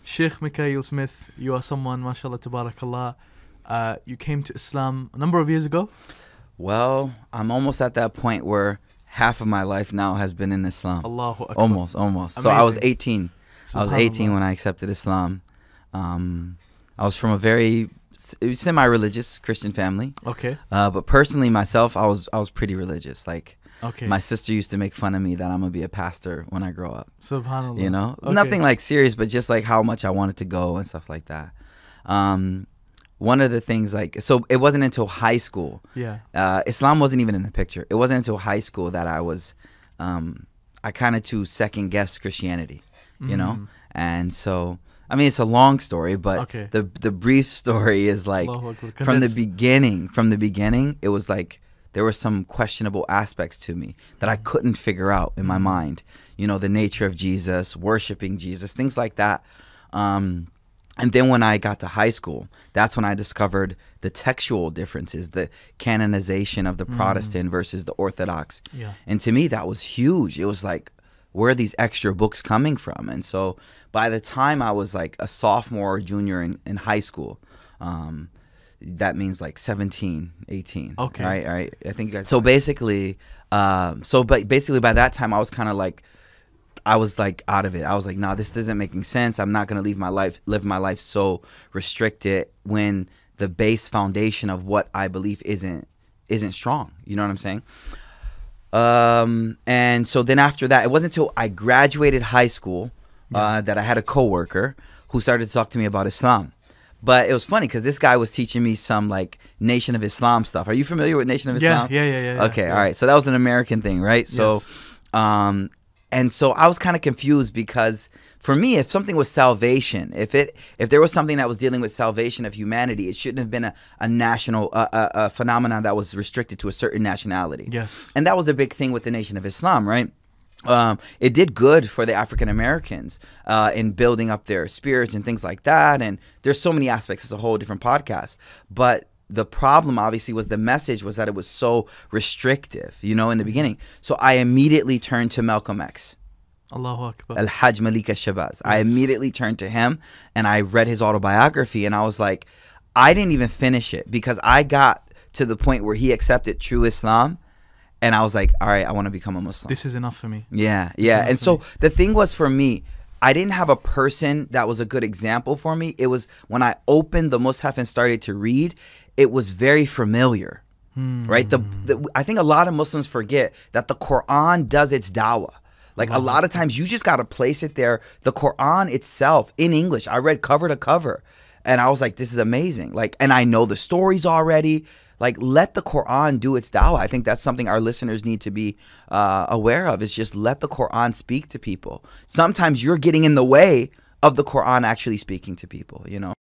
Šejh Mikail Smith, you are someone, mashallah, tabarakallah. You came to Islam a number of years ago? Well, I'm almost at that point where half of my life now has been in Islam. Allahu Akbar. Almost. Amazing. So I was 18. I was 18 when I accepted Islam. I was from a very semi-religious Christian family. Okay. But personally, myself, I was pretty religious. Like, Okay. my sister used to make fun of me that I'm gonna be a pastor when I grow up. Subhanallah. You know, Okay. nothing like serious, but just like how much I wanted to go and stuff like that. One of the things, like, so it wasn't until high school. Yeah. Islam wasn't even in the picture. It wasn't until high school that I was, I kind of to second guess Christianity, you know? And so, I mean, it's a long story, but Okay. the brief story is like, Allahu Akbar. from the Condensed. beginning, it was like, there were some questionable aspects to me that I couldn't figure out in my mind. You know, the nature of Jesus, worshiping Jesus, things like that. And then when I got to high school, that's when I discovered the textual differences, the canonization of the Protestant versus the Orthodox. Yeah. And to me, that was huge. It was like, where are these extra books coming from? And so by the time I was like a sophomore or junior in high school, that means like 17, 18. Okay. Right. I think you guys. So basically, basically by that time I was kind of like, I was like out of it. I was like, nah, this isn't making sense. I'm not gonna live my life so restricted when the base foundation of what I believe isn't strong. You know what I'm saying? And so then after that, it wasn't until I graduated high school that I had a coworker who started to talk to me about Islam. But it was funny because this guy was teaching me some like Nation of Islam stuff. Are you familiar with Nation of Islam? Yeah. Okay, all right. So that was an American thing, right? So, Yes. and so I was kind of confused because for me, if something was salvation, if there was something that was dealing with salvation of humanity, it shouldn't have been a national phenomenon that was restricted to a certain nationality. Yes. And that was a big thing with the Nation of Islam, right? It did good for the African Americans in building up their spirits and things like that. And there's so many aspects. It's a whole different podcast. But the problem, obviously, was the message was that it was so restrictive, you know, in the beginning. So I immediately turned to Malcolm X. Allahu Akbar. Al-Hajj Malik al-Shabazz. I immediately turned to him and I read his autobiography and I was like, I didn't even finish it because I got to the point where he accepted true Islam. And I was like, all right, I want to become a Muslim. This is enough for me. Yeah. And so the thing was for me, I didn't have a person that was a good example for me. It was when I opened the Mus'haf and started to read, it was very familiar, right? I think a lot of Muslims forget that the Quran does its dawah. Like a lot of times you just got to place it there. The Quran itself in English, I read cover to cover and I was like, this is amazing. Like, and I know the stories already. Like, let the Quran do its dawah. I think that's something our listeners need to be aware of, is just let the Quran speak to people. Sometimes you're getting in the way of the Quran actually speaking to people, you know?